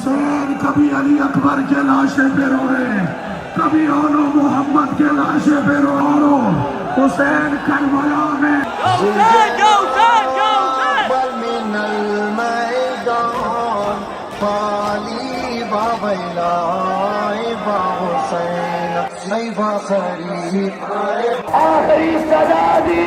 हुसैन कभी अली अकबर के लाशे पे रोए, कभी ओनो मोहम्मद के लाशे पे रो। हुसैन करबला में आखिरी सजा दी।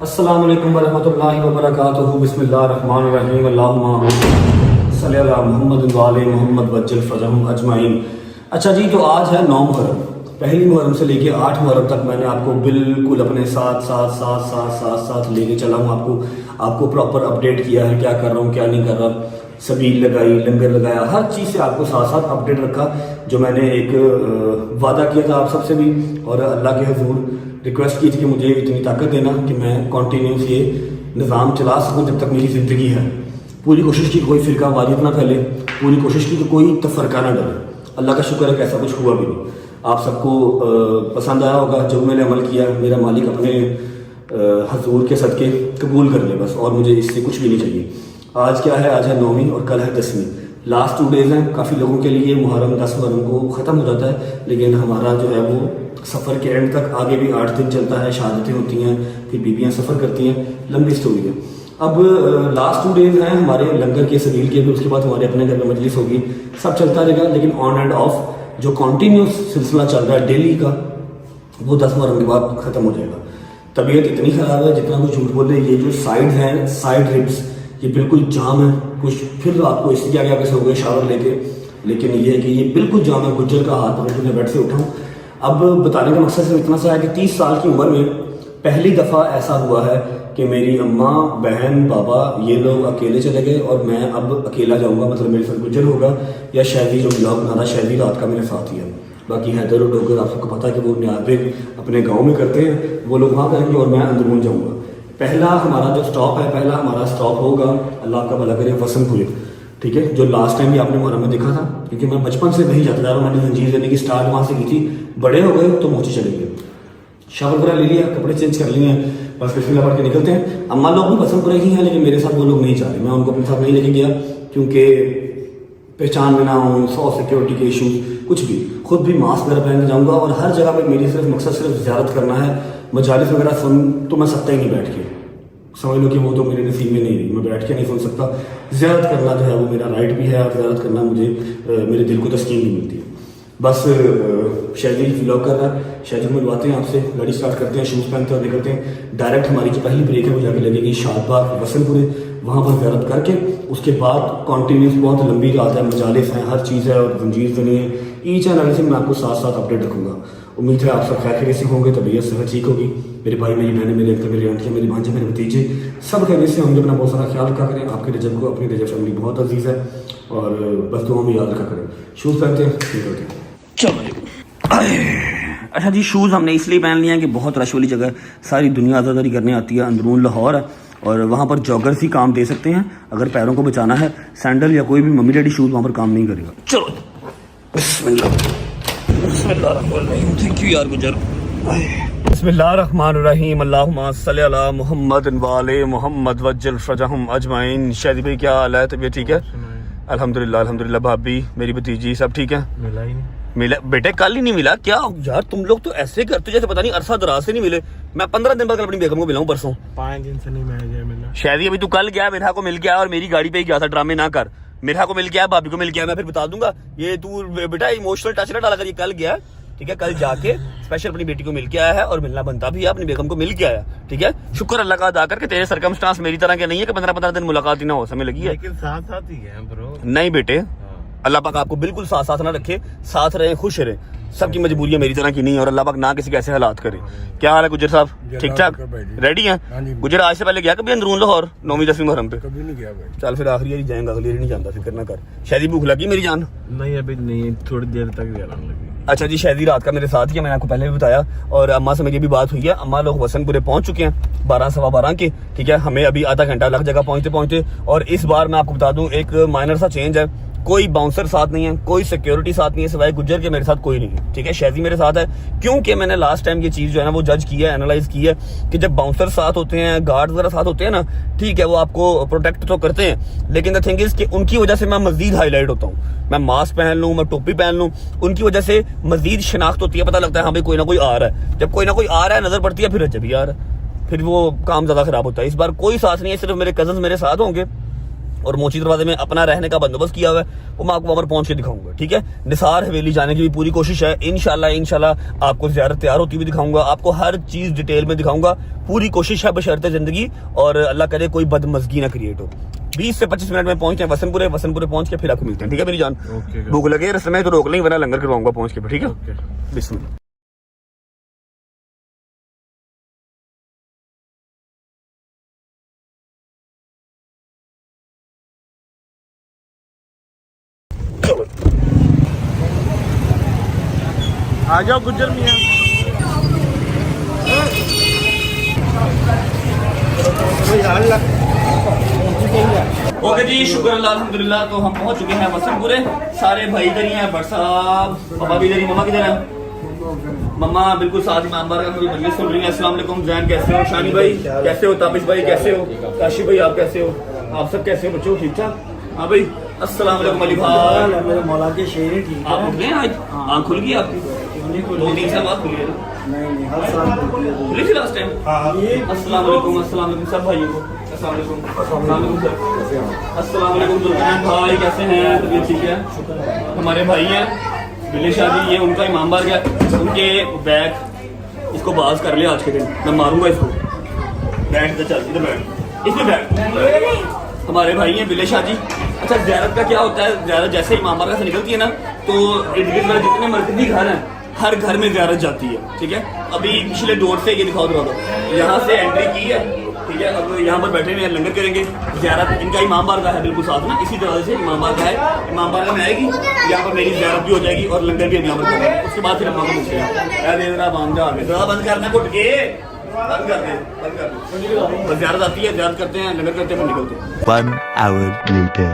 अस्सलामु अलैकुम वरहमतुल्लाहि वबरकातुहू। बिस्मिल्लाहिर्रहमानिर्रहीम। अल्लाहुम्मा सल्ली अला मुहम्मद व आले मुहम्मद वज्जल फरजहम अजमाइन। अच्छा जी, तो आज है 9 मुहर्रम। पहली मुहर्रम से लेके 8 मुहर्रम तक मैंने आपको बिल्कुल अपने साथ लेके चला हूँ। आपको प्रॉपर अपडेट किया है, क्या कर रहा हूँ क्या नहीं कर रहा, सबील लगाई, लंगर लगाया, हर चीज़ से आपको साथ अपडेट रखा। जो मैंने एक वादा किया था आप सबसे भी, और अल्लाह के हुजूर रिक्वेस्ट की थी कि मुझे इतनी ताकत देना कि मैं कॉन्टीन्यूस ये निज़ाम चला सकूँ जब तक मेरी ज़िंदगी है। पूरी कोशिश की कोई फ़िरका वारियत ना फैले, पूरी कोशिश की तो कोई तफरका ना डरे। अल्लाह का शुक्र है कि ऐसा कुछ हुआ भी नहीं। आप सबको पसंद आया होगा जो मैंने अमल किया। मेरा मालिक अपने हुजूर के सदक़े कबूल कर ले बस, और मुझे इससे कुछ भी नहीं चाहिए। आज क्या है? आज है 9वीं और कल है 10वीं। लास्ट 2 डेज़ हैं। काफ़ी लोगों के लिए मुहर्रम 10 मुहर्रम को ख़त्म हो जाता है, लेकिन हमारा जो है वो सफ़र के एंड तक आगे भी 8 दिन चलता है। शहादतें होती हैं, फिर बीबियाँ सफ़र करती हैं, लंबी स्टोरी है। अब लास्ट 2 डेज़ हैं हमारे लंगर के सबील के भी, उसके बाद हमारे अपने घर में मजलिस होगी, सब चलता रहेगा। लेकिन ऑन एंड ऑफ जो कॉन्टीन्यूस सिलसिला चल रहा है डेली का, वो 10 मुहर्रम के बाद ख़त्म हो जाएगा। तबीयत इतनी ख़राब है, जितना कुछ झूठ बोले, ये जो साइड हैं, साइड रिब्स, ये बिल्कुल जाम है। कुछ फिर आपको इसलिए आगे सो गए शावर लेके, लेकिन ये है कि ये बिल्कुल जाम है। गुज्जर का हाथ पकड़ के बेड से उठाऊँ। अब बताने का मकसद सिर्फ इतना सा है कि 30 साल की उम्र में पहली दफ़ा ऐसा हुआ है कि मेरी अम्मा, बहन, बाबा ये लोग अकेले चले गए और मैं अब अकेला जाऊंगा। मतलब मेरे साथ गुज्जर होगा या शहरी जो ब्लॉग बना रहा, शहरी रात का मेरे साथ ही है। बाकी हैदर और डोगर आप सबको पता है कि वो न्याबे अपने गाँव में करते हैं, वो लोग वहाँ करेंगे और मैं अंदरून जाऊँगा। पहला हमारा जो स्टॉप है, पहला हमारा स्टॉप होगा, अल्लाह का भला करे, वसनपुर। ठीक है, जो लास्ट टाइम भी आपने मुहर्रम में देखा था, क्योंकि मैं बचपन से वही जाता था। मैंने जंजीर लेने की स्टार्ट वहाँ से की थी। बड़े हो गए तो मोची चले गए, शावर वगैरह ले लिया, कपड़े चेंज कर लिए हैं, बस बिस्मिल्लाह पढ़ के निकलते हैं। अम्मा लोग भी वसनपुर ही हैं, लेकिन मेरे साथ वो लोग नहीं जा रहे। मैं उनको अपने साथ नहीं लेके गया, क्योंकि पहचान में ना हो, 100 सिक्योरिटी के इशू, कुछ भी। खुद भी मास्क वगैरह पहन के जाऊँगा, और हर जगह पर मेरी सिर्फ मकसद सिर्फ ज़ियारत करना है। मजालिस वगैरह सुन तो मैं सकता ही नहीं बैठ के, समझ लो कि वो तो मेरे नसीब में नहीं रही, मैं बैठ के नहीं सुन सकता। ज़ियारत करना जो है वो मेरा राइट भी है, और ज़ियारत करना मुझे मेरे दिल को तस्कीन भी मिलती है। बस शहरी व्लॉग कर रहा है, शहरी मिलवाते हैं आपसे, गाड़ी स्टार्ट करते हैं, शूज़ पहनते हैं और निकलते हैं। डायरेक्ट हमारी जो पहली ब्रेक है वो जाके लगेगी शादबाग वसनपुर, वहाँ पर ज़ियारत करके उसके बाद कॉन्टीन्यूस बहुत लंबी रात है, मजालिस हैं, हर चीज़ है, और जंजीर बनी है। ईच एंड एवरीथिंग मैं आपको साथ अपडेट रखूँगा। उम्मीद है आप सब खैर खैरियत से होंगे, तबीयत सेहत ठीक होगी। मेरे भाई, मेरी बहनें, मेरे अंकल, मेरी आंटियाँ, मेरे भांजे, मेरे भतीजे सब खैरियत से होंगे। अपना बहुत सारा ख्याल रखा करें। आपके रजब को, अपनी रजब फैमिली बहुत अजीज़ है, और बस दुआ में याद रखा करें। शूज़ पहनते हैं, निकलते हैं। अच्छा जी, शूज़ हमने इसलिए पहन लिए हैं कि बहुत रश वाली जगह, सारी दुनिया आज़ादारी करने आती है। अंदरून लाहौर है, और वहाँ पर जॉगर्स ही काम दे सकते हैं। अगर पैरों को बचाना है, सैंडल या कोई भी मम्मी डैडी शूज़ वहाँ पर काम नहीं करेगा। चलो बिस्मिल्लाह, थैंक यू यार गुजर। बिस्मिल्लाहिर्रहमानिर्रहीम। अल्लाहुम्मा सल्ली अला मुहम्मद व आले मुहम्मद वज्जल फरजहम अजमाइन। शादी भाई क्या हाल है? तबीयत ठीक है? अल्हम्दुलिल्लाह अल्हम्दुलिल्लाह। भाभी, मेरी भतीजी सब ठीक है? मिला ही नहीं। मिला बेटे, कल ही नहीं मिला क्या यार? तुम लोग तो ऐसे करते जैसे पता नहीं अरसा दराज से नहीं मिले। मैं 15 दिन बाद अपनी बेगम को मिला हूँ, परसों 5 दिन से नहीं मिला। शायद अभी तू कल गया, मेरा को मिल गया, और मेरी गाड़ी पे ही गया था। ड्रामे ना कर, मेरा को मिल गया, भाभी को मिल गया, मैं फिर बता दूंगा। ये तू बेटा इमोशनल टच ना डाला कर, ये कल गया, ठीक है? कल जाके स्पेशल अपनी बेटी को मिल के आया है, और मिलना बनता भी है, अपनी बेगम को मिल के आया, ठीक है? शुक्र अल्लाह का अदा करके तेरे सर्कमस्टांस मेरी तरह के नहीं है कि 15-15 दिन मुलाकात ही ना हो। समय लगी है, लेकिन साथ साथ ही है ब्रो। नहीं बेटे, अल्लाह पाक आपको बिल्कुल साथ साथ ना रखे, साथ रहे, खुश रहे। सबकी मजबूरियां मेरी तरह की नहीं है और अल्लाह पाक ना किसी के ऐसे हालात करे। क्या हाल है गुजर साहब, ठीक ठाक, रेडी हैं? गुजर आज से पहले गया कभी अंदरून लाहौर 9वीं 10वीं मुहर्रम पे? कभी नहीं गया भाई। चल फिर आखिरी जाएंगे, अगली नहीं जानता, फिक्र ना कर। शायद भूख लगी मेरी जान? नहीं अभी नहीं, थोड़ी देर तक जाना लगेगी। अच्छा जी, शायद रात का मेरे साथ ही है, मैंने आपको पहले भी बताया। और अम्मा से मेरी भी बात हुई है, अम्मा लोग वसनपुरे पहुंच चुके हैं 12 सवा 12 के, ठीक है। हमें अभी आधा घंटा लग जाएगा पहुंचते पहुंचते। और इस बार मैं आपको बता दूं एक माइनर सा चेंज है, कोई बाउंसर साथ नहीं है, कोई सिक्योरिटी साथ नहीं है, सिवाय गुज्जर के मेरे साथ कोई नहीं है, ठीक है। शैजी मेरे साथ है क्योंकि मैंने लास्ट टाइम ये चीज जो है ना वो जज की है, एनालाइज की है कि जब बाउंसर साथ होते हैं, गार्ड वगैरह साथ होते हैं ना, ठीक है, वो आपको प्रोटेक्ट तो करते हैं, लेकिन द थिंग इज कि उनकी वजह से मैं मजीद हाईलाइट होता हूँ। मैं मास्क पहन लूँ, मैं टोपी पहन लूँ, उनकी वजह से मजीद शिनाख्त होती है, पता लगता है हाँ भाई कोई ना कोई आ रहा है। जब कोई ना कोई आ रहा है नजर पड़ती है, फिर अच्छा भी आ रहा है, फिर वो काम ज्यादा खराब होता है। इस बार कोई साथ नहीं है, सिर्फ मेरे कजन मेरे साथ होंगे और मोची दरवाजे में अपना रहने का बंदोबस्त किया हुआ है, वो मैं आपको वहां पर पहुंच के दिखाऊंगा, ठीक है। निसार हवेली जाने की भी पूरी कोशिश है, इंशाल्लाह आपको ज़ियारत तैयार होती हुई दिखाऊंगा, आपको हर चीज डिटेल में दिखाऊंगा, पूरी कोशिश है बशर्ते जिंदगी और अल्लाह करे कोई बदमज़गी ना क्रिएट हो। 20 से 25 मिनट में पहुंचते हैं वसनपुरे पहुंच के फिर आपको मिलते हैं, ठीक है मेरी जान। भूख लगे रस्ते में तो रोक लें, वरना लंगर करवाऊंगा पहुंच के, ठीक है। बिस्मिल्लाह। आ जाओ गुज्जर मियां। ओके जी, शुक्र अल्लाह अल्हम्दुलिल्लाह। तो हम पहुंच चुके हैं वसनपुरे, सारे भाई इधर ही हैं, भट्ट साहब, पापा भी इधर ही, मम्मा किधर है? मम्मा बिल्कुल साथ ही मेंबर का मेरी मजलिस सुन रही है। अस्सलाम वालेकुम जैन, कैसे हो? शानी भाई कैसे हो? ताबिश भाई कैसे हो? काशी भाई आप कैसे हो? आप सब कैसे हो बच्चों, ठीक ठाक? हाँ भाई, अस्सलाम वालेकुम अली भाई। मेरे मौला के शेर ही ठीक आप उठ गए आज? आँख खुल गई आपकी? 2-3 साल बाद खुली है ना? नहीं हर साल खुली थी लास्ट टाइम। अस्सलाम वालेकुम सब भाइयों को अस्सलाम वालेकुम सर। अस्सलाम वालेकुम जुल्फैन भाई कैसे हैं? तबीयत ठीक है? हमारे भाई हैं बिले शादी, ये उनका इमाम बार गया, उनके बैग इसको बाज कर लिया आज के दिन, मैं मारूंगा इसको। बैठ तो चल, इधर बैठ, इसमें बैठ। हमारे भाई हैं बिले शाह जी। अच्छा, ज़ियारत का क्या होता है? ज़ियारत जैसे ही इमाम बारगाह से निकलती है ना, तो इर्द गिर्द वाले जितने मस्जिदी घर हैं हर घर में ज़ियारत जाती है, ठीक है। अभी पिछले डोर से ये दिखाओ दो, यहाँ से एंट्री की है, ठीक है। अब यहाँ पर बैठे हुए हैं, लंगर करेंगे। ज़ियारत इनका इमाम बारगाह है बिल्कुल साथ ना, इसी तरह से इमाम बारगाह है, इमाम बारगाह में आएगी, यहाँ पर मेरी ज़ियारत भी हो जाएगी और लंगर भी हम यहाँ पर करेंगे। उसके बाद फिर हम वहाँ पर मिलते हैं। बंद करना कुट के बंद कर दे। ज़ियारत आती है, ज़ियारत करते हैं, लंगर करते हैं, फिर निकलते हैं। 1 hour later.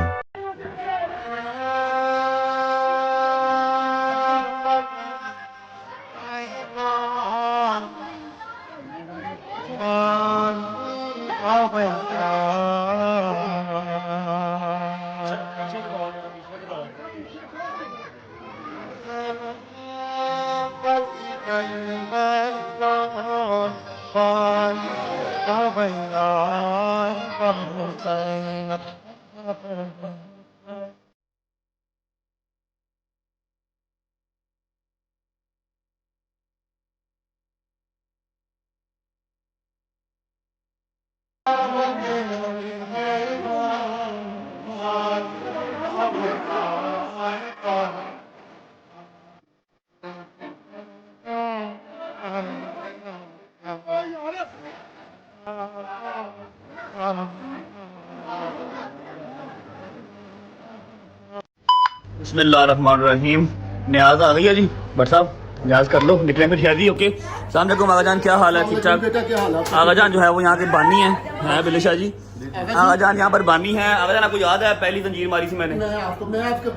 बिस्मिल्लाहिर्रहमानिर्रहीम। न्याज आ गई है जी, भट्ट साहब न्याज कर लो, निकले फिर शादी। ओके, सलाम अलैकुम आगा जान, क्या हाल है? ठीक ठाक। आगा जान जो है वो यहाँ के बानी है बिले शाह जी। आगा जान यहाँ पर बानी है। आगा जान आपको याद है पहली जंजीर मारी थी मैंने? मैं आपके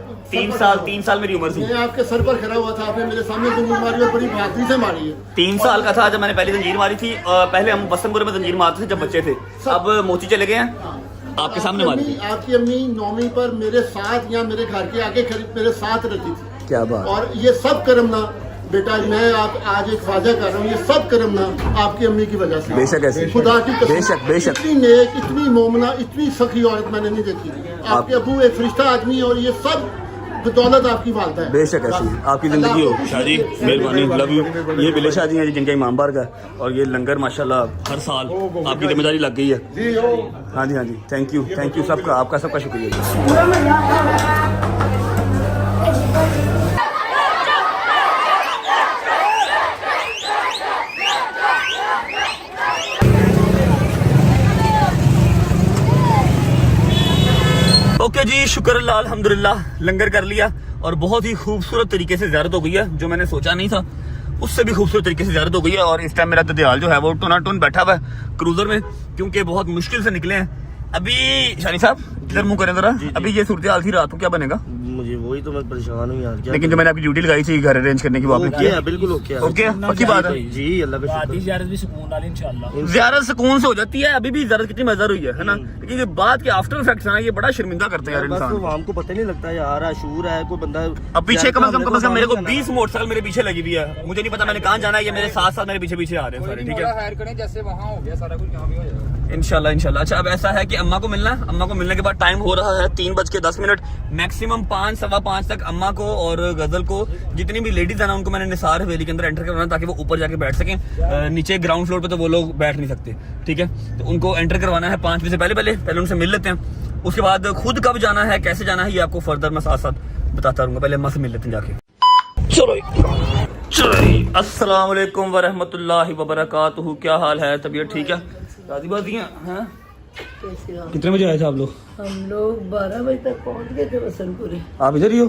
3 साल मेरी उम्र थी। मैं आपके सर पर खड़ा हुआ था, आपने मेरे सामने जंजीर मारी और बड़ी बहादुरी से मारी है। 3 साल का था जब मैंने पहली जंजीर मारी थी। पहले हम वसनपुर में जंजीर मारते थे जब बच्चे थे, अब मोची चले गए हैं। आपके सामने मारी थी। आपकी अम्मी 9वीं पर मेरे साथ या मेरे घर के आगे मेरे साथ रहती थी। क्या बात। और ये सब कर्म ना बेटा, मैं आप आज एक वादा कर रहा हूँ, ये सब कर्म ना आपकी अम्मी की वजह से। बेशक ऐसे, खुदा की कसम, बेशक इतनी नेक, इतनी मोमना, इतनी सखी औरत मैंने नहीं देखी। आपके अबू एक फरिश्ता आदमी है और ये सब बदौलत आपकी वालदा है। बेशक ऐसी आपकी जिंदगी हो। शादी मेहरबानी, लव यू। ये बिले शाह जी हैं जिनका इमाम बारगाह है, और ये लंगर माशाल्लाह हर साल आपकी जिम्मेदारी लग गई है। हाँ जी, थैंक यू सबका, आपका सबका शुक्रिया। शुक्र अल्लाह अल्हम्दुलिल्लाह लंगर कर लिया और बहुत ही खूबसूरत तरीके से ज़ियारत हो गई है, जो मैंने सोचा नहीं था उससे भी खूबसूरत तरीके से ज़ियारत हो गई है। और इस टाइम मेरा ददियाल जो है वो टुना टुन बैठा हुआ है क्रूजर में, क्योंकि बहुत मुश्किल से निकले हैं। अभी शानी साहब इधर मुंह करें जरा, अभी ये सूरत हाल थी, रात को क्या बनेगा? मुझे वही तो मैं परेशान हूँ यार। क्या लेकिन जो मैंने आपकी ड्यूटी लगाई थी घर अरेंज करने की, वो आपने ओके किया? है, बिल्कुल ओके है। ओके पक्की बात है जी, अल्लाह का शुक्र। ज़ियारत भी सुकून वाली इंशाल्लाह। ज़ियारत सुकून से हो जाती है। अभी भी ज़ियारत कितनी मज़ेदार हुई है ना, लेकिन ये बात के आफ्टर इफेक्ट्स ना, ये बड़ा शर्मिंदा करते हैं यार बस इंसान। तो हमको पता नहीं लगता यार, आशूर है कोई बंदा। अब पीछे कम से कम मेरे को जाना 20 मोटरसाइकिल मेरे पीछे लगी हुई है, मुझे नहीं पता मैंने कहाँ जाना है, ये मेरे साथ साथ मेरे पीछे पीछे आ रहे हैं सारे। ठीक है हायर करें जैसे वहाँ हो गया सारा कुछ, यहाँ भी हो जाएगा इंशाल्लाह इंशाल्लाह। अच्छा अब ऐसा है कि अम्मा को मिलना है, अम्मा को मिलने के बाद टाइम हो रहा है 3:10 मैक्सिमम 5 सवा 5 तक अम्मा को और गजल को, जितनी भी लेडीज है ना, उनको मैंने निसार हवेली के अंदर एंटर करवाना ताकि वो ऊपर जाके बैठ सकें। नीचे ग्राउंड फ्लोर पे तो वो लोग बैठ नहीं सकते, ठीक है, तो उनको एंटर करवाना है 5 बजे से पहले उनसे मिल लेते हैं। उसके बाद खुद कब जाना है, कैसे जाना है, ये आपको फर्दर मैं साथ साथ बताता रहूंगा। पहले अम्मा से मिल लेते हैं जाके। चलो अस्सलाम वालेकुम वरहमतुल्लाहि वबरकातुहू। क्या हाल है, तबीयत ठीक है? राजी बाजी हैं? कितने बजे आए थे आप लोग? हम लोग 12 बजे तक पहुंच गए थे वसनपुरी। आप इधर ही हो?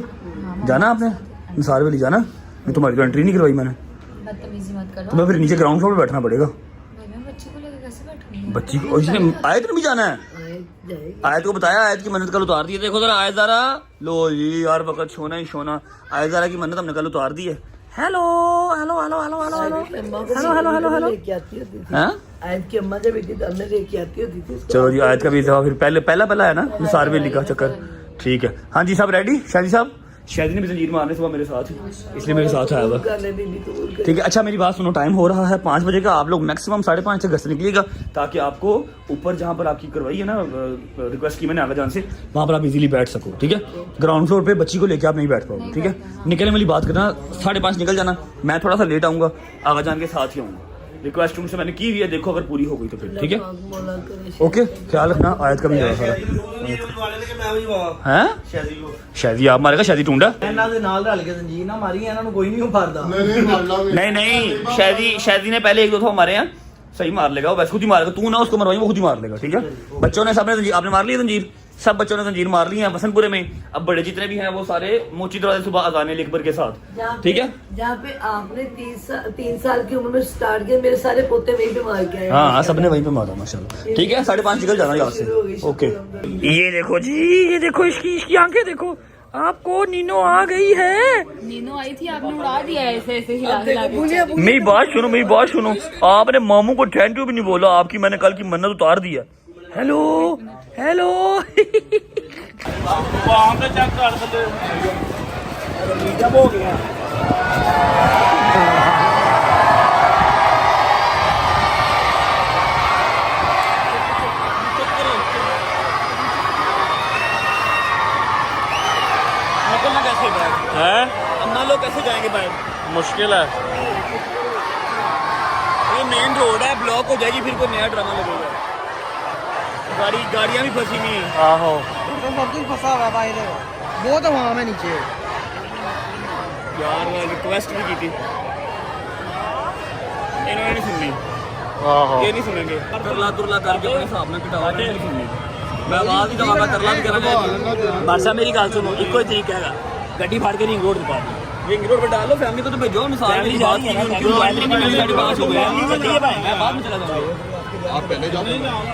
जाना आपने निसार वाली जाना? नहीं, तुम्हारी तो एंट्री नहीं करवाई मैंने। बदतमीजी मत करो। तुम्हें फिर नीचे ग्राउंड फ्लोर पे बैठना पड़ेगा। भाई मैं बच्चे को लेकर कैसे बैठूंगी? बच्ची को इसने आयत में भी जाना है। आयत को बताया, आयत की मन्नत कल उतार दी है। देखो जरा आयत ज़रा, लो जी यार वक्त छोना ही छोना। आयत ज़रा की मन्नत हमने कल उतार दी है। Hello hello hello hello hello hello hello hello hello hello लेके आती होती थी। हैं? आयत की अम्मा जब बेटी दाल लेके आती होती थी इसको। चलो जी, आयत का भी दफा फिर पहला है ना निसार वेली का चक्कर। ठीक है, हाँ जी साहब रेडी? शादी साहब, शादी ने भी जंजीर मारने सुबह मेरे साथ, इसलिए मेरे साथ आया हुआ। करने बीबी कबूल कर। ठीक है, अच्छा मेरी बात सुनो, टाइम हो रहा है 5 बजे का। आप लोग मैक्सिमम 5:30 तक घर से निकलिएगा, ताकि आपको ऊपर जहाँ पर आपकी करवाई है ना रिक्वेस्ट की मैंने आगा जान से, वहाँ पर आप इजीली बैठ सको। ठीक है, ग्राउंड फ्लोर पे बच्ची को लेके आप नहीं बैठ पाओगे। ठीक है, निकलने वाली बात करना, 5:30 निकल जाना। मैं थोड़ा सा लेट आऊँगा, आगा जान के साथ ही आऊँगा। रिक्वेस्ट उनसे मैंने की हुई है, देखो अगर पूरी हो गई तो फिर ठीक है। ओके, ख्याल रखना, आयत का भी है। शादी आप मारेगा, शादी टूंडा ਇਹਨਾਂ ਦੇ ਨਾਲ ਰਲ ਕੇ ਜ਼ੰਜੀਰ ਨਾ ਮਾਰੀ, ਇਹਨਾਂ ਨੂੰ ਕੋਈ ਨਹੀਂ ਉਫਾਰਦਾ। नहीं शादी ने पहले 1-2 मारे हैं, सही मार लेगा वो, वैसे खुद ही मारेगा। तू ना उसको मरवाई, वो खुद ही मार लेगा। ठीक है, बच्चों ने सबने जंजीर, आपने मार ली जंजीर, सब बच्चों ने जंजीर मार ली है वसनपुरे में। अब बड़े जितने भी हैं वो सारे मोची दरवाजे सुबह अजान लिखबर के साथ। ठीक है, जहाँ पे आपने 3 साल की उम्र में स्टार्ट किया, मेरे सारे पोते वहीं पे मार के आए। हाँ सबने वहीं पे मारा माशाल्लाह। ठीक है, 5:30 निकल जाना यहाँ से। ओके, ये देखो जी, ये देखो इसकी आंखें देखो, आपको नीनो आ गई है। नीनो आई थी, आपने उड़ा दिया ऐसे ऐसे हिला हिला के। मेरी बात सुनो, आपने मामू को थैंक यू भी नहीं बोला। आपकी मैंने कल की मन्नत उतार दी है। हेलो हेलो वहाँ पे चेक कर सकते जब हो गया। निकलना कैसे बैग है अम्मा लोग कैसे जाएंगे बैग? मुश्किल है। ये मेन रोड है, ब्लॉक हो जाएगी, फिर कोई नया ड्रामा लगेगा। गाड़ियाँ भी फंसी हुई हैं। आहो तो सब कुछ फंसा हुआ है भाई, वो तो वहाँ में नीचे। यार रिक्वेस्ट भी की थी, इन्होंने नहीं सुननी। आहो ये नहीं सुनेंगे, तुरला करके अपने हिसाब में कटावा, नहीं सुननी। मैं आवाज ही दवागा, तरला भी करा। बादशाह मेरी गल सुनो, इको ही तरीका है, गड्डी फाड़ के रिंग रोड पा दो, रिंग रोड पे डालो, फैमिली को तो भेजो। मिसाल मेरी बात की उनकी बात हो गई, मैं बाद में चला जाऊंगा। आप पहले जाओ,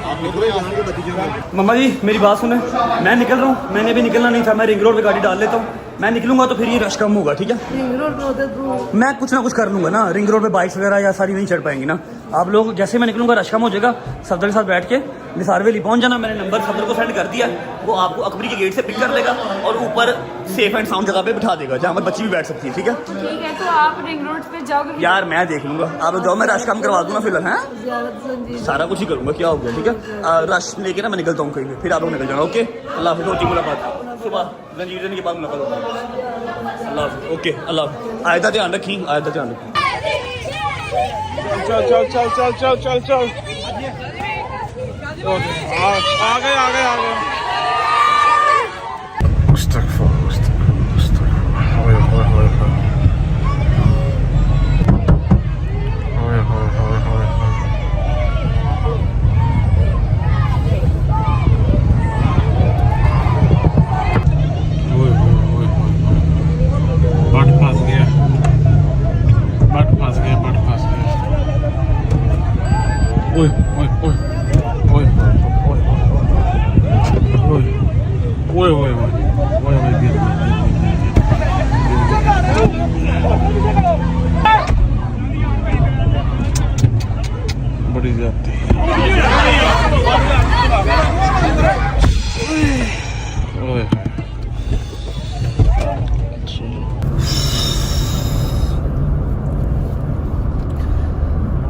आप निकलो यहाँ से, बत्ती जो मम्मा जी मेरी बात सुने, मैं निकल रहा हूँ। मैंने भी निकलना नहीं था, मैं रिंग रोड पे गाड़ी डाल लेता हूँ। मैं निकलूंगा तो फिर ये रश कम होगा। ठीक है, रिंग रोड पे होते तो मैं कुछ ना कुछ कर लूंगा ना। रिंग रोड पे बाइक्स वगैरह या सारी नहीं चढ़ पाएंगी ना। आप लोग जैसे मैं निकलूंगा रश कम हो जाएगा। सफदर के साथ बैठ के निसार वेली पहुंच जाना। मैंने नंबर सफदर को सेंड कर दिया, वो आपको अकबरी के गेट से पिक कर लेगा और ऊपर सेफ एंड साउंड जगह पे बिठा देगा, जहाँ पर बच्ची भी बैठ सकती है। ठीक है, ठीक है, तो आप रिंग रोड पे जाओगे? यार मैं देख लूंगा, आप लोग जाओ, मैं रश कम करवा दूंगा फिलहाल। है ज़्यादा संजीव सारा कुछ ही करूंगा, क्या हो गया। ठीक है, रश लेके ना मैं निकलता हूँ कहीं पे, फिर आप लोग निकल जाना। ओके, अल्लाह हाफिज़, होती मुलाकात सुबह जंजीर देने के बाद मुलाकात होगी। अल्लाह हाफिज़, ओके अल्लाह हाफिज़। आयदा ध्यान रखी, आयदा ध्यान रखी। चल चल चल चल चल चल चल आ गए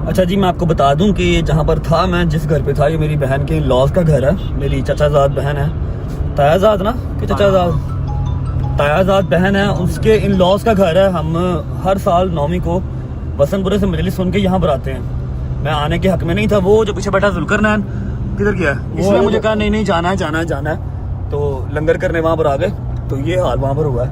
अच्छा जी, मैं आपको बता दूं कि जहाँ पर था मैं, जिस घर पे था, ये मेरी बहन के लॉज का घर है। मेरी चचाजाद बहन है, तायाजाद ना कि चचाजाद, तायाजाद बहन है, उसके इन लॉज का घर है। हम हर साल 9वीं को वसंतपुरे से मजलिस सुन के यहाँ पर आते हैं। मैं आने के हक में नहीं था। वो जो पीछे बैठा जुल्करनैन किधर गया, इसने मुझे कहा नहीं नहीं जाना है जाना है जाना है, तो लंगर करने वहाँ पर आ गए। तो ये हाल वहाँ पर हुआ है।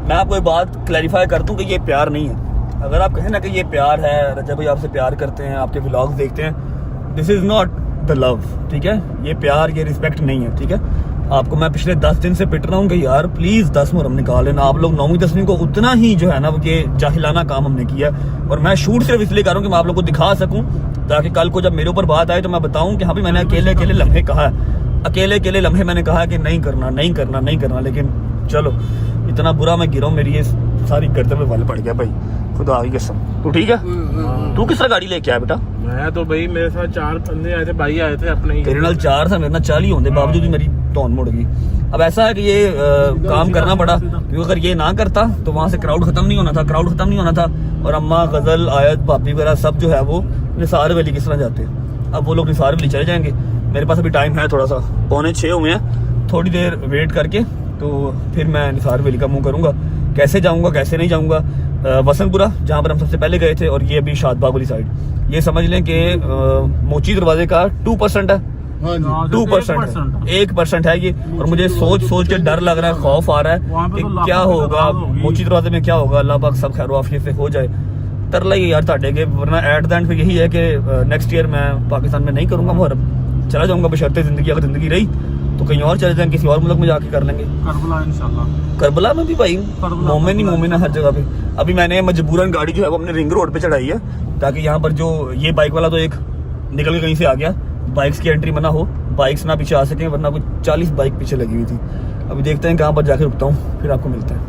मैं आपको एक बात क्लैरिफाई कर दूं कि ये प्यार नहीं है। अगर आप कहें ना कि ये प्यार है, रजब भाई आपसे प्यार करते हैं, आपके व्लॉग्स देखते हैं, this is not the love, ठीक है। ये प्यार, ये रिस्पेक्ट नहीं है, ठीक है। आपको मैं पिछले 10 दिन से पिट रहा हूँ कि यार प्लीज़ 10 मुहर्रम निकाल लेना। आप लोग 9वीं 10वीं को उतना ही जो है ना वो ये जाहिलाना काम हमने किया। और मैं शूट सिर्फ इसलिए कर रहा हूँ कि मैं आप लोग को दिखा सकूँ, ताकि कल को जब मेरे ऊपर बात आए तो मैं बताऊँ कि हाँ भी मैंने अकेले अकेले लम्हे कहा है, अकेले अकेले लम्हे मैंने कहा कि नहीं करना नहीं करना नहीं करना। लेकिन चलो, इतना बुरा मैं गिरा हूँ, मेरी ये सारी गर्दन में बल पड़ गया भाई, खुदा की कसम। तू ठीक है? तू किस तरह गाड़ी लेके आया बेटा? मैं तो भाई, मेरे साथ 4 बंदे आए थे, भाई आए थे अपने ही। तेरे नाल 4 था, मेरे नाल 40 होने बावजूद भी मेरी टोन मुड़ गई। अब ऐसा है कि ये काम करना पड़ा, क्योंकि अगर ये ना करता तो वहाँ से क्राउड खत्म नहीं होना था, क्राउड खत्म नहीं होना था। और अम्मा, गजल, आयत, भाभी वगैरह सब जो है वो निसार वैली किस तरह जाते हैं। अब वो लोग निसार वैली चले जाएंगे। मेरे पास अभी टाइम है थोड़ा सा, 5:45 हुए हैं, थोड़ी देर वेट करके तो फिर मैं निसार वैली का मुँह करूँगा। कैसे जाऊँगा कैसे नहीं जाऊँगा, वसंतपुरा जहाँ पर हम सबसे पहले गए थे, और ये अभी शादबाग वाली साइड, ये समझ लें कि मोची दरवाजे का 2% है, 2% 1% है ये। और मुझे सोच सोच के डर लग रहा है, खौफ आ रहा है कि क्या होगा मोची दरवाजे में, क्या होगा। अल्लाह पाक सब खैर आफियत से हो जाए। तरला ही यार ताटे के, वरना एट द एंड फिर यही है कि नेक्स्ट ईयर मैं पाकिस्तान में नहीं करूँगा मुहर्रम, चला जाऊँगा बशर्ते ज़िंदगी, अगर ज़िंदगी रही तो कहीं और चले जाएंगे, किसी और मुल्क में जाके कर लेंगे। करबला इंशाल्लाह। करबला में भी भाई मोमिन ही मोमिन है हर जगह पे। अभी मैंने मजबूरन गाड़ी जो है वो अपने रिंग रोड पे चढ़ाई है, ताकि यहाँ पर जो ये बाइक वाला तो एक निकल के कहीं से आ गया, बाइक्स की एंट्री मना हो, बाइक्स ना पीछे आ सकें, वरना कुछ 40 बाइक पीछे लगी हुई थी। अभी देखते हैं कहाँ पर जाके रुकता हूँ, फिर आपको मिलते हैं।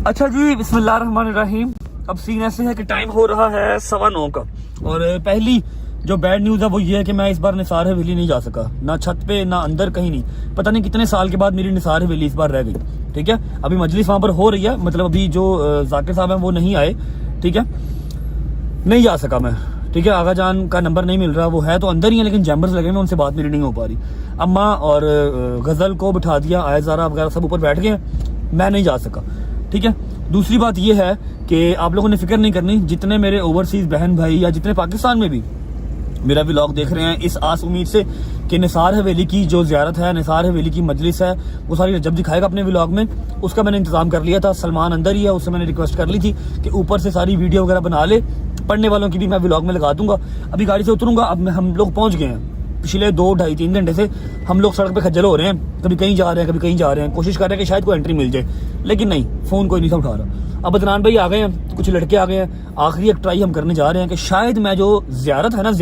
अच्छा जी, बिस्मिल्लाहिर्रहमानिर्रहीम। अब सीन ऐसे है कि टाइम हो रहा है 9:15 का, और पहली जो बैड न्यूज़ है वो ये है कि मैं इस बार निसार हवेली नहीं जा सका, ना छत पे ना अंदर, कहीं नहीं। पता नहीं कितने साल के बाद मेरी निसार हवेली इस बार रह गई, ठीक है। अभी मजलिस वहाँ पर हो रही है, मतलब अभी जो जाकिर साहब हैं वो नहीं आए, ठीक है, नहीं जा सका मैं, ठीक है। आगा जान का नंबर नहीं मिल रहा, वो है तो अंदर ही है लेकिन जैम्बर्स लगे हुए, उनसे बात मेरी नहीं हो पा रही। अम्मा और गजल को बिठा दिया, आयजारा वगैरह सब ऊपर बैठ गए, मैं नहीं जा सका, ठीक है। दूसरी बात यह है कि आप लोगों ने फिक्र नहीं करनी, जितने मेरे ओवरसीज बहन भाई या जितने पाकिस्तान में भी मेरा व्लॉग देख रहे हैं, इस आस उम्मीद से कि निसार हवेली की जो ज़ियारत है, निसार हवेली की मजलिस है, वो सारी जब दिखाएगा अपने व्लॉग में, उसका मैंने इंतजाम कर लिया था। सलमान अंदर ही है, उससे मैंने रिक्वेस्ट कर ली थी कि ऊपर से सारी वीडियो वगैरह बना ले, पढ़ने वालों की भी मैं व्लॉग में लगा दूंगा। अभी गाड़ी से उतरूंगा, अब हम लोग पहुँच गए हैं। पिछले 2, 2.5, 3 घंटे से हम लोग सड़क पे खज्जल हो रहे हैं, कभी कहीं जा रहे हैं कभी कहीं जा रहे हैं, कोशिश कर रहे हैं कि शायद कोई एंट्री मिल जाए, लेकिन नहीं, फ़ोन कोई नहीं था उठा रहा। अब अदनान भाई आ गए हैं, कुछ लड़के आ गए हैं, आखिरी एक ट्राई हम करने जा रहे हैं कि शायद मैं जो ज़ियारत है ना,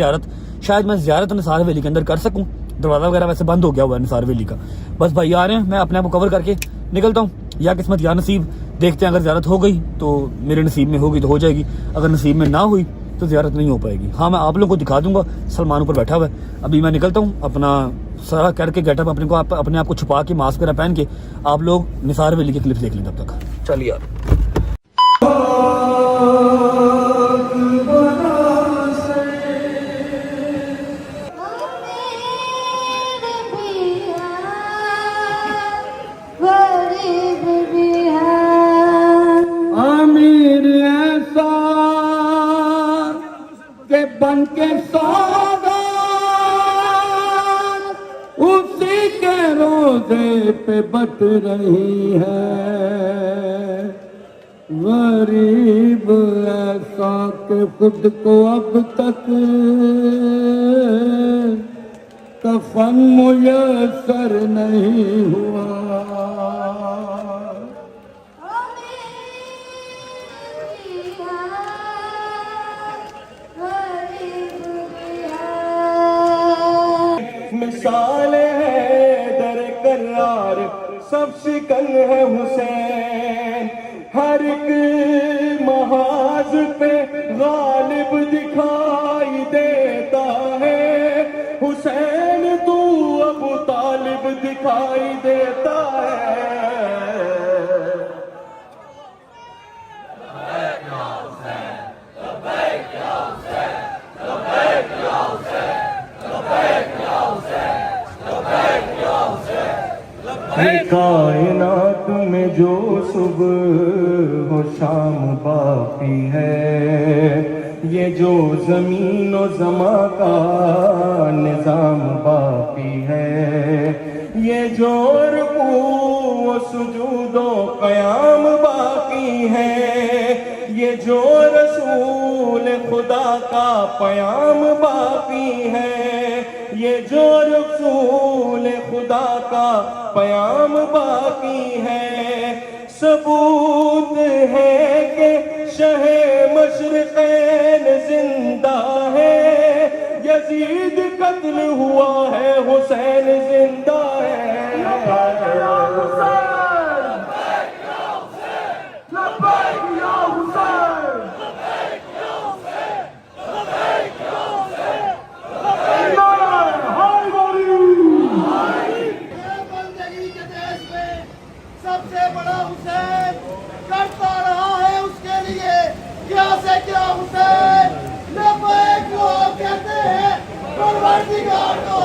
शायद मैं ज़ियारत निसार हवेली के अंदर कर सकूँ। दरवाज़ा वगैरह वैसे बंद हो गया हुआ है निसार हवेली का। बस भाई आ रहे हैं, मैं अपने आप को कवर करके निकलता हूँ, या किस्मत या नसीब, देखते हैं। अगर ज़ियारत हो गई तो मेरे नसीब में होगी तो हो जाएगी, अगर नसीब में ना हुई तो ज़ियारत नहीं हो पाएगी। हाँ, मैं आप लोगों को दिखा दूंगा, सलमान ऊपर बैठा हुआ है। अभी मैं निकलता हूँ, अपना सारा करके गेटअप अपने आप को छुपा के, मास्क वगैरह पहन के, आप लोग निसार हवेली के क्लिप्स देख लें तब तक। चलिए यार। अमीर ऐसा के बन के सौदा उसी के रोजे पे बट रही है। गरीब ऐसा के खुद को अब तक कफन मुयस्सर नहीं हुआ। मिसाल है दर करार, सब शिकन है हुसैन, हर एक महाज पे गालिब दिखाई देता है। हुसैन तू अबू तालिब दिखाई देता है। कायनात में जो सुबह हो शाम बाकी है, ये जो जमीन और जमा का निजाम बाकी है, ये जो रुकू सुजूदो कयाम बाकी है, ये जो रसूल खुदा का पयाम बाकी है, ये जो रसूल खुदा का पयाम बाकी है। सबूत है कि शहे मशरिक़ैन जिंदा है, यजीद कत्ल हुआ है, हुसैन जिंदा है। सबसे बड़ा हुसैन करता रहा है उसके लिए क्या से क्या हुसैन लब्बैक को कहते हैं, परवरदिगार को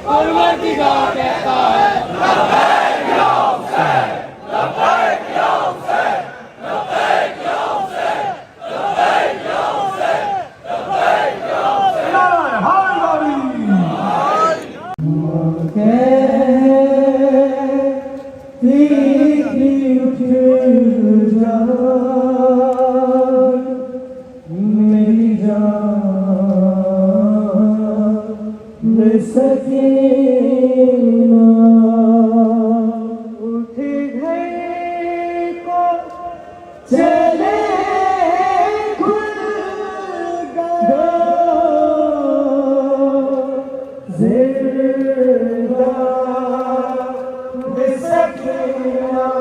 परवरदिगार कहता है। लब्बैक या हुसैन, लब्बैक या हुसैन, लब्बैक या हुसैन, लब्बैक या हुसैन, लब्बैक या हुसैन। हाय मेरी जान सकीना उठ गए को चले खुल गया जिंदा सकीना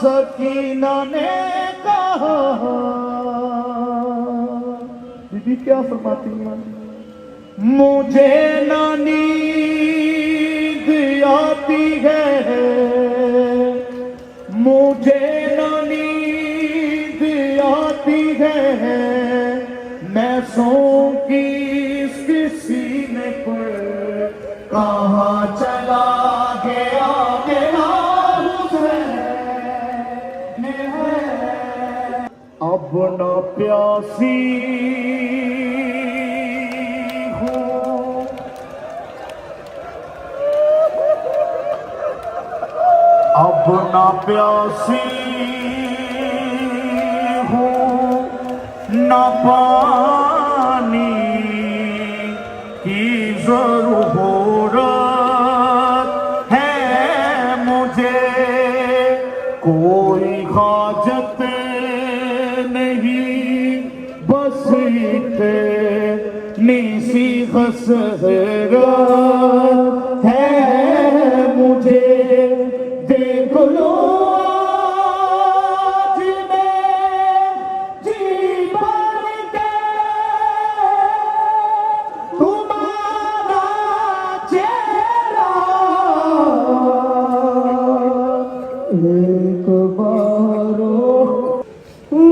सकीना ने कहा। दीदी क्या फरमाती हैं? मुझे ना नींद आती है, मुझे ना नींद आती है, मैं सो की इसके सीने पर कहाँ चला गया मेरा अब न प्यासी हूँ, अब न प्यासी हूँ, न पानी की जरूरत है मुझे, कोई हाजत नहीं, बस इतनी सी हसरत है मुझे। देख लो आज मैं जी भर के तुम्हारा चेहरा एक बारो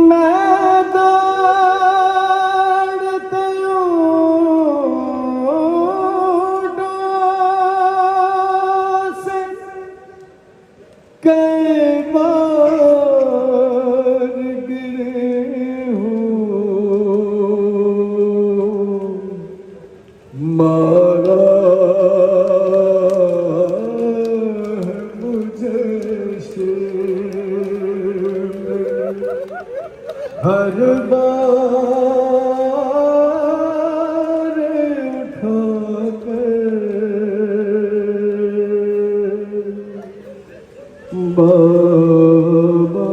मैं दौड़ते से कई बार गिरे हूँ, मारा मुझे हर बार उठा बाबा।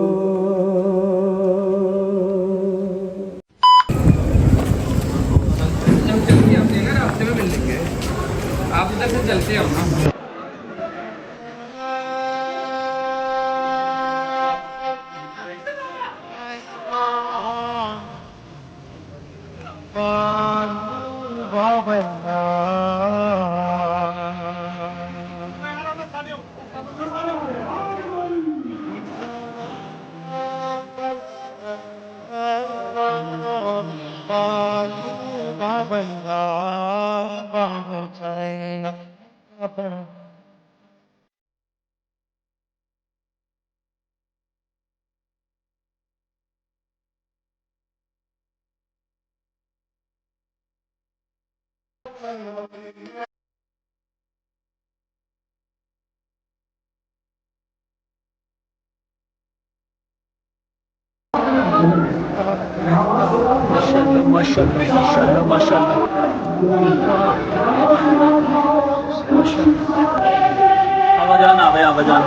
आवाजान आ गए आवाजान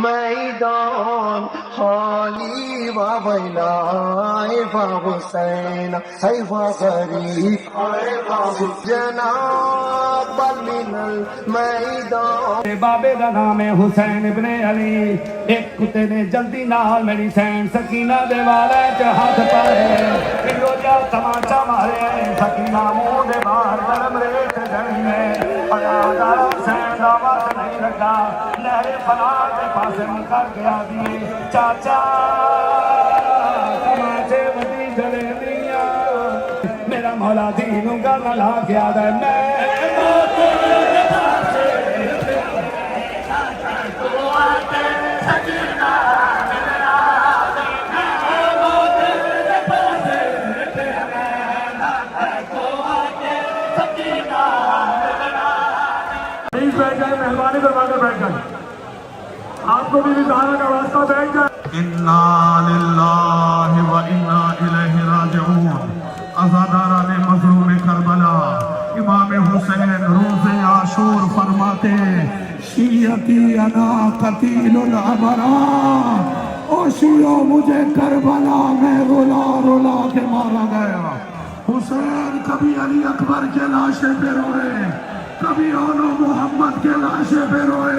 मैदान खाली वावैलाए हुसैन है गरीब जनाब मिनल मैदान। बाबे का नाम है हुसैन इब्ने अली। एक कुत्ते ने जल्दी नाल मेरी सैन सकीना दे वाले च हाथ पाए रोजा तमाचा मारे सकीना मुंह दे बाहर गरम रेत जड़ी में अनादारा सैन दा वक्त नहीं लगा लहरे फला के पासे मुकर गया दिए चाचा तमाचे बदी जले दिया मेरा मौला दीनों का नला गया दे मैं बैठ जाए मेहरबानी करवाकर बैठ जाए आपको भी विधारा का वास्ता बैठ जाए। इन्ना लिल्लाहि व इन्ना इलैहि राजिऊन। अज़ादारा ने मज़लूम करबला इमाम हुसैन रोज़े आशूर फरमाते शियती अना कतीलुल अबरा ओ शियो मुझे करबला में रुला रुला के मारा गया। हुसैन कभी अली अकबर के लाशे पे रोए कभी ओनो मोहम्मद के लाशे पे रोए।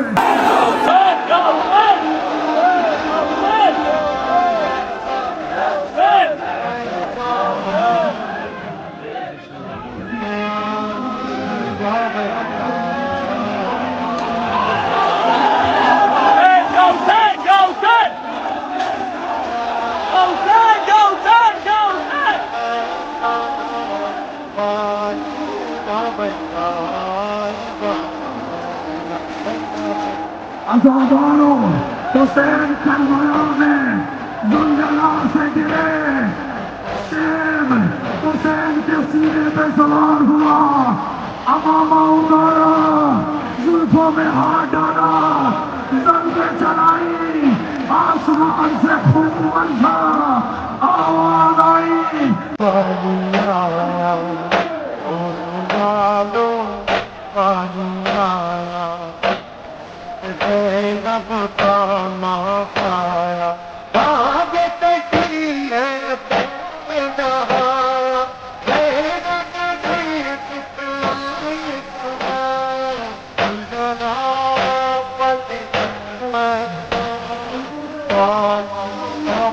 अज़ादारों हुसैन करबला में दुलजला से गिरे शेर हुसैन के सीने पे सवार हुआ अमामा उतारा जुल्फों में हाथ डाला जंगे चलाई आसमान से खून बरसा आवाज आई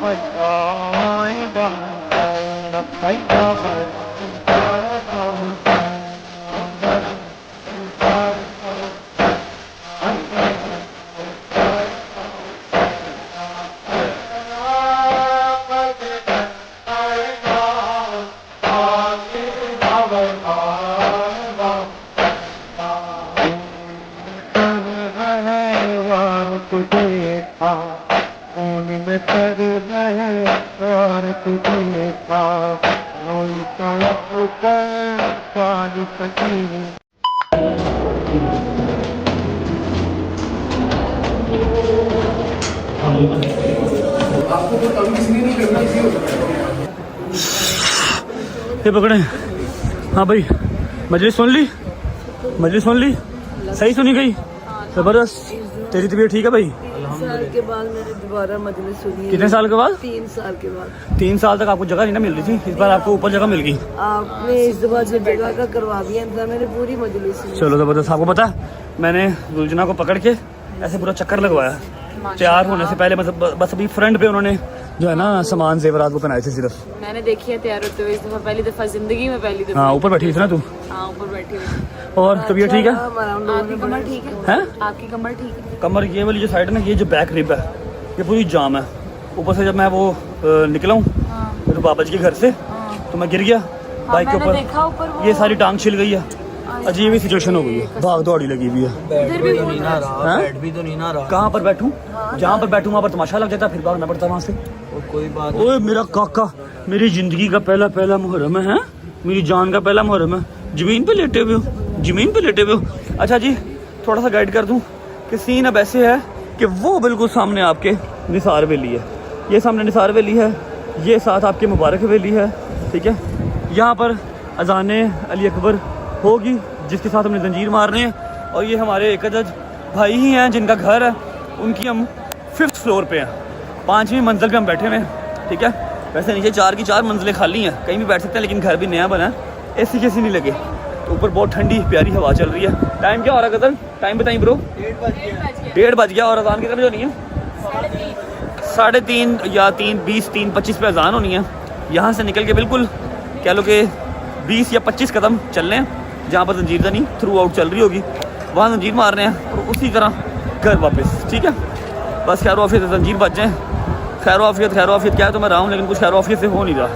वैलाए बाबा हुसैन ये पकड़े। हाँ भाई, मजलिस सुन ली? मजलिस सुन ली? सही सुनी गई? जबरदस्त। तेरी तबीयत ठीक है भाई? 3 साल के बाद मैंने दोबारा मजलिस सुनी है। कितने साल के बाद? 3 साल के बाद। 3 साल तक आपको जगह नहीं ना मिल रही थी, इस बार आपको ऊपर जगह मिल गई। आपने इस दफा जो जगह का करवा दिया था, मैंने पूरी मजलिस सुनी। चलो जबरदस्त। आपको पता है, मैंने दुलजना को पकड़ के ऐसे पूरा चक्कर लगवाया तैयार होने से पहले। मतलब बस अभी फ्रंट पे उन्होंने जो है ना सामान जेवरात वो पहनाए थे सिर्फ। मैंने देखी है तैयार होते हुए इस दफा, पहली दफा जिंदगी में पहली दफा। हाँ, ऊपर बैठी थी ना तू? हाँ, ऊपर बैठी हुई। और तबीयत ठीक है? आपकी कमर ठीक है? हैं? आपकी कमर ठीक है? कमर ये वाली जो साइड है ना, ये जो बैक रिब है, ये पूरी जाम है। ऊपर से जब मैं वो निकला हूँ तो बाबा जी के घर से, तो मैं गिर गया बाइक के ऊपर। ये सारी टांग छिल गई है। अजीब ही सिचुएशन हो गई है, भाग दौड़ी लगी हुई है। बैठ भी तो नहीं ना रहा, बैठ भी तो नहीं ना रहा। कहाँ पर बैठूं? जहाँ पर बैठूं वहाँ पर तमाशा लग जाता, फिर भागना पड़ता वहाँ से। कोई बात। ओए मेरा काका, मेरी जिंदगी का पहला मुहर्रम है, मेरी जान का पहला मुहर्रम है। जमीन पे लेटे हुए हो, जमीन पे लेटे हुए हो। अच्छा जी, थोड़ा सा गाइड कर दूं कि सीन अब ऐसे है कि वो बिल्कुल सामने आपके निसार वैली है, ये सामने निसार वैली है, ये साथ आपके मुबारक वैली है, ठीक है। यहाँ पर अजाने अली अकबर होगी जिसके साथ हमने जंजीर मारने हैं। और ये हमारे एक अदद भाई ही हैं जिनका घर है, उनकी हम 5th फ्लोर पे हैं, 5वीं मंजिल पे हम बैठे हुए हैं, ठीक है। वैसे नीचे 4 की 4 मंजिलें खाली हैं, कहीं भी बैठ सकते हैं, लेकिन घर भी नया बना है, एसी कैसी नहीं लगे। तो ऊपर बहुत ठंडी प्यारी हवा चल रही है। टाइम क्या हो रहा है कदर? टाइम बताइए ब्रो। 1:30 बज गया। और अजान की तरफ जो नहीं है 3:30 या 3:20 3:25 पे अजान होनी है। यहाँ से निकल के बिल्कुल कह लो कि 20 या 25 कदम चल रहे हैं, जहाँ पर जंजीरदानी थ्रू आउट चल रही होगी, वहाँ जंजीर मार रहे हैं और उसी तरह घर वापस, ठीक है। बस खैर वाफियत जंजीर बच जाएँ। खैर वाफियत क्या है तो मैं रहा हूँ, लेकिन कुछ खैर वाफियत से हो नहीं रहा।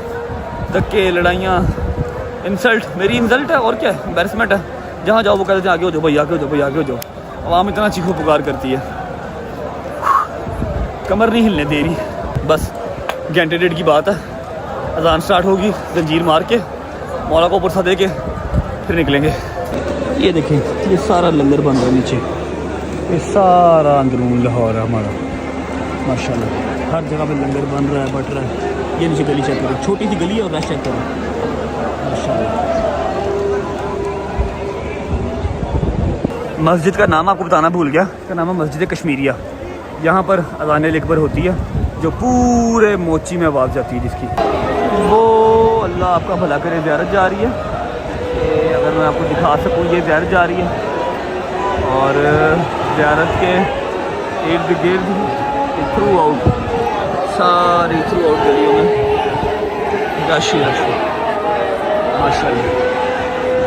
धक्के, लड़ाइयाँ, इंसल्ट, मेरी इंसल्ट है और क्या है, एम्बैरसमेंट है। जहाँ जाओ वो कहते हैं आगे हो जाओ भाई, आगे हो जाओ भाई, आगे हो जाओ। आवाम इतना चीखो पुकार करती है, कमर नहीं हिलने दे रही। बस घंटे 1.5 की बात है, अजान स्टार्ट होगी, जंजीर मार के मौला को पुरसा दे के फिर निकलेंगे। ये देखें, ये सारा लंगर बन रहा है नीचे, ये सारा अंदरून लाहौर है हमारा माशाल्लाह। हर जगह पे लंगर बन रहा है, बट रहा है। ये नीचे गली चेक करो, छोटी सी गली है और रश चेक करो माशाल्लाह। मस्जिद का नाम आपको बताना भूल गया, इसका नाम है मस्जिद कश्मीरिया। यहाँ पर अज़ान अकबर होती है जो पूरे मोची में आवाज़ जाती है, जिसकी वो अल्लाह आपका भला करे ज़ियारत जा रही है। ये अगर मैं आपको दिखा सकूँ, ये ज़ियारत जा रही है और ज़ियारत के इर्द गिर्द थ्रू आउट, सारी थ्रू आउट गलियों में रश ही रश है माशाल्लाह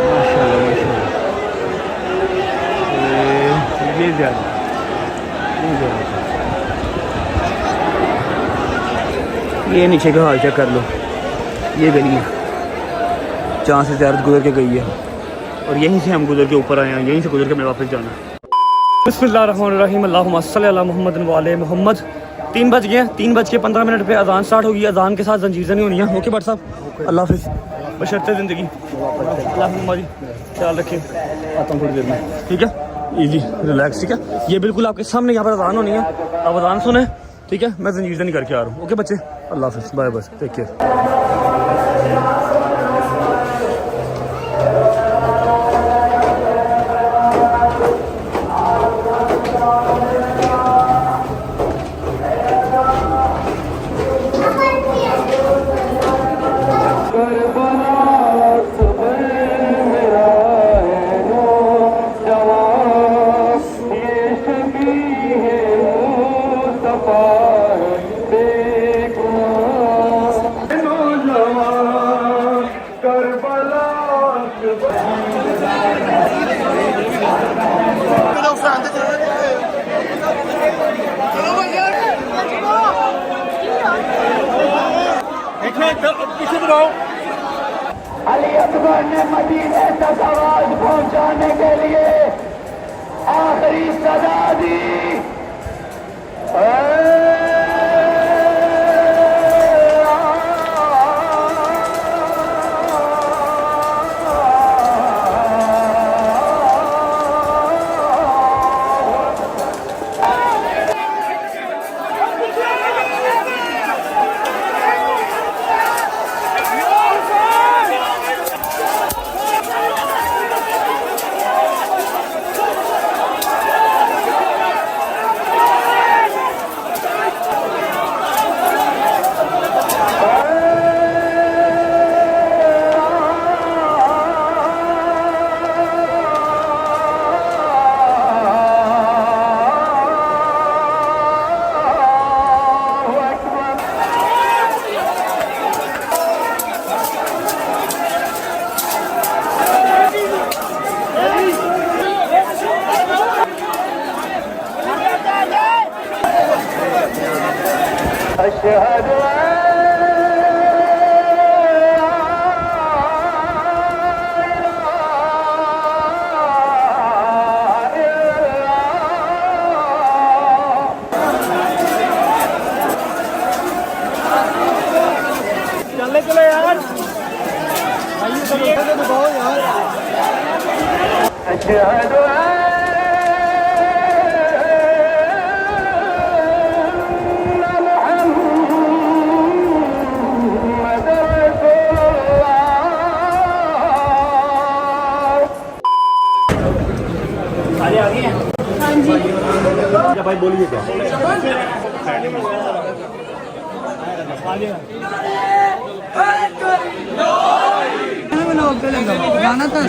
माशाल्लाह माशाल्लाह। ये ज़्यादा ये नीचे का हाल चेक कर लो, ये गलियाँ जहाँ से ज़ियारत गुजर के गई है, और यहीं से हम गुजर के ऊपर आए हैं, यहीं से गुजर के हमें वापस जाना है। बिस्मिल्लाहिर्रहमानिर्रहीम, अल्लाहुम्मा सल्ली अला मुहम्मद व आले मुहम्मद। 3 बज गए, 3:15 पे अजान स्टार्ट होगी। अजान के साथ जंजीर नहीं होनी है। ओके भट्ट साहब, अल्लाह हाफिज़, बशर्ते ज़िंदगी। अल्लाह जी ख्याल रखिए, आता हूँ थोड़ी देर में, ठीक है। इजी रिलैक्स, ठीक है। ये बिल्कुल आपके सामने यहाँ पर अजान होनी है, आप अजान सुने, ठीक है। मैं जंजीर नहीं करके आ रहा हूँ। ओके बच्चे, अल्लाह हाफिज़, बाय बाय, टेक केयर। दबाओ। अली अकबर ने मदीने तक आवाज पहुंचाने के लिए आखिरी सदा दी। अशहदु चले चले यार अशहदु भाई बोलिए क्या? गाना था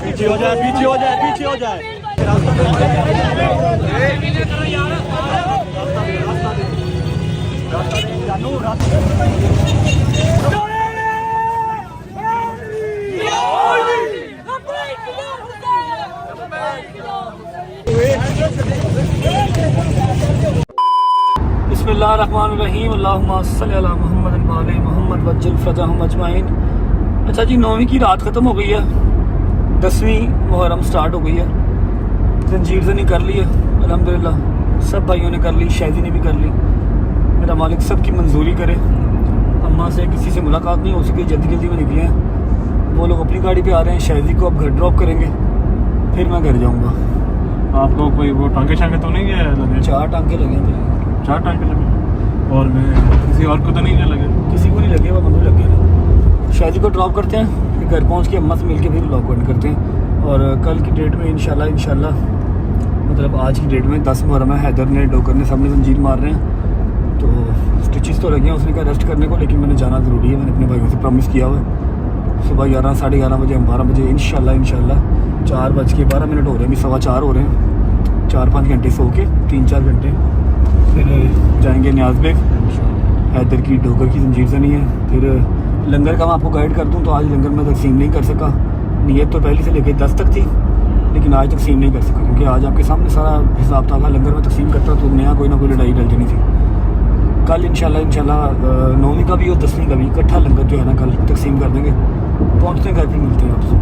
पीछे हो जाए, पीछे हो जाए, पीछे हो जाए। बिस्मिल्लाहिर्रहमानिर्रहीम अल्लाहुम्मा सल्लि अला मुहम्मद व आले मुहम्मद वज्जल फज़ाहुम अजमाइन। अच्छा जी, 9वीं की रात ख़त्म हो गई है, 10वीं मुहर्रम स्टार्ट हो गई है। जंजीर ज़नी कर ली है अल्हम्दुलिल्लाह, सब भाइयों ने कर ली, शायदी ने भी कर ली। मेरा मालिक सब की मंजूरी करे। अम्मा से किसी से मुलाकात नहीं हो सकी, जल्दी जल्दी में निकले हैं। वो लोग अपनी गाड़ी पे आ रहे हैं, शायदी को अब घर ड्रॉप करेंगे, फिर मैं घर जाऊँगा। आपको कोई वो टांगे शांगे तो नहीं गया लगे? 4 टांके लगे हैं। 4 टांगे लगे और किसी और को तो नहीं लगे? किसी को नहीं लगे, वो मम्मी लगे हैं। शायदी को ड्रॉप करते हैं, फिर घर पहुँच के अम्मा से मिल के फिर लॉक बंद करते हैं। और कल की डेट में इंशाल्लाह मतलब आज की डेट में 10 मुहर्रम है। हैदर ने डोकर ने सबने जंजीर मार रहे हैं, तो स्टिचेस तो लगे हैं, उसने कहा रेस्ट करने को, लेकिन मैंने जाना ज़रूरी है। मैंने अपने भाइयों से प्रॉमिस किया हुआ है। सुबह 11 साढ़े 11 बजे हम 12 बजे इंशाल्लाह 4:12 हो रहे हैं, 4:15 हो रहे हैं। 4-5 घंटे सो के 3-4 घंटे फिर जाएंगे न्याज बेग। हैदर की डोकर की जंजीर से नहीं है। फिर लंगर का मैं आपको गाइड कर दूं तो आज लंगर में तकसीम नहीं कर सका। नीयत तो पहले से लेकर 10 तक थी, लेकिन आज तकसीम नहीं कर सका क्योंकि आज आपके सामने सारा हिसाब था। लंगर में तकसीम करता तो नया कोई ना कोई लड़ाई डल जानी थी। कल इंशाल्लाह 9वीं का भी और 10वीं का भी इकट्ठा लंगर जो है ना कल तकसीम कर देंगे। पहुँचते हैं घर पर मिलते हैं आपसे।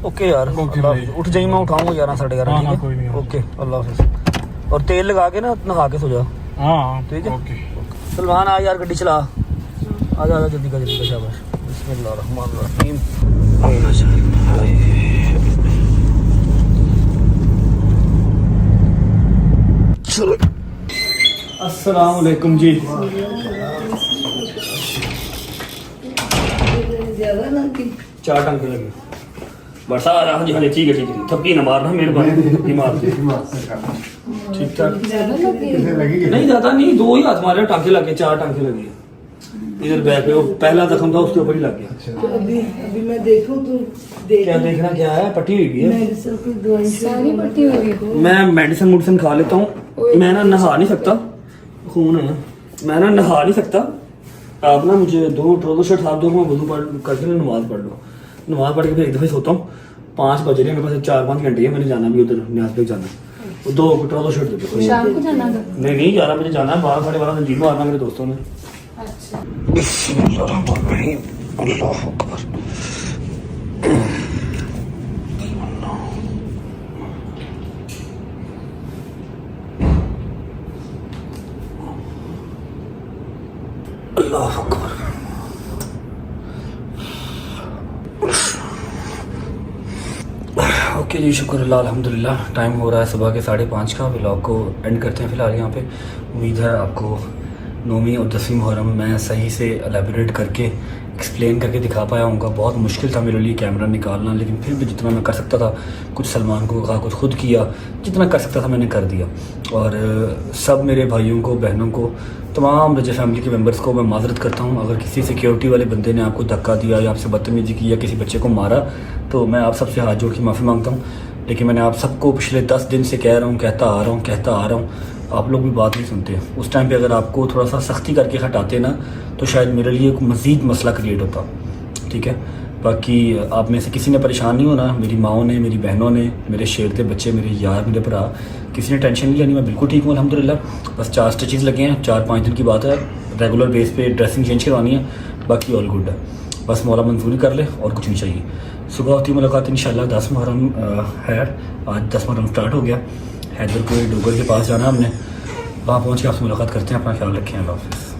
ओके यार, उठ जाइए, मैं उठाऊँगा 11 साढ़े 11। हाँ, कोई नहीं। ओके, अल्लाह हाफ़िज़। और तेल लगा के ना नहा के सो जाओ। हाँ ठीक है। ओके। सलमान आ यार, गड्डी चला, आजा जल्दी का शाबाश। बिस्मिल्लाहिर्रहमानिर्रहीम। चलो, अस्सलाम वालेकुम जी। ज्यादा ना कि 4 टंके लगे बरसा। हाँ जी, हाँ जी, ठीक है। थपकी ना मारना, मेहरबानी, थपकी मार दे। ठीक ठाक, नहीं ज़्यादा नहीं, 2 ही हाथ मारे, टांके लगे, 4 टांके लगे इधर बैक पे। वो पहला जख्म था उसके ऊपर ही लग गया। तो अभी मैं देखूं तो क्या देखना क्या है? पट्टी हुई है, मेडिसिन की दवाई सारी पट्टी हुई है। मैं मेडिसिन खा लेता हूँ। मैं ना नहा नहीं सकता, खून है, मैं ना नहा नहीं सकता, आप ना मुझे 2 ट्राउजर शर्ट साथ दो, मैं वजू करके नमाज पढ़ लो। नमाज पढ़ के फिर एक दफ़े सोता हूँ। 5 बज रहे हैं, मेरे पास 4-5 घंटे है, मैंने जाना भी उधर न्याज पे जाना है। 2 ट्राउजर शर्ट दे दो। शाम को जाना था। नहीं 11 बजे जाना है, 12-12:30 तंजीम मारना मेरे दोस्तों ने। अच्छा अल्लाह अकबर। अल्लाह अकबर। ओके जी, शुक्र अल्लाह अल्हम्दुलिल्लाह। टाइम हो रहा है सुबह के 5:30 का। व्लॉग को एंड करते हैं फ़िलहाल यहाँ पे। उम्मीद है आपको 9वीं और 10वीं मुहर्रम मैं सही से एलेबोरेट करके एक्सप्लेन करके दिखा पाया हूँगा। बहुत मुश्किल था मेरे लिए कैमरा निकालना, लेकिन फिर भी जितना मैं कर सकता था, कुछ सलमान को कहा, कुछ खुद किया, जितना कर सकता था मैंने कर दिया। और सब मेरे भाइयों को, बहनों को, तमाम रजा फैमिली के मेंबर्स को मैं माजरत करता हूँ। अगर किसी सिक्योरिटी वाले बंदे ने आपको धक्का दिया या आपसे बदतमीजी की या किसी बच्चे को मारा, तो मैं आप सबसे हाथ जोड़ के माफ़ी मांगता हूँ। लेकिन मैंने आप सबको पिछले 10 दिन से कह रहा हूँ, कहता आ रहा हूँ, आप लोग भी बात नहीं सुनते। उस टाइम पे अगर आपको थोड़ा सा सख्ती करके हटाते ना, तो शायद मेरे लिए एक मज़ीद मसला क्रिएट होता। ठीक है, बाकी आप में से किसी ने परेशान नहीं होना। मेरी माओं ने, मेरी बहनों ने, मेरे शेर के बच्चे, मेरे यार, मेरे भरा, किसी ने टेंशन नहीं लेनी। मैं बिल्कुल ठीक हूँ अल्हम्दुलिल्लाह। बस 4 स्टिचेस लगे हैं, 4-5 दिन की बात है। रेगुलर बेस पे ड्रेसिंग चेंज करवानी है, बाकी ऑल गुड है। बस मौला मंजूरी कर ले और कुछ नहीं चाहिए। सुबह होती मुलाकात इंशाल्लाह। 10 मुहर्रम है आज, 10 मुहर्रम स्टार्ट हो गया। हैदर को डोगर के पास जाना हमने, वहाँ पहुँच के आपसे मुलाकात करते हैं। अपना ख्याल रखें, अल्लाह हाफ़िज़।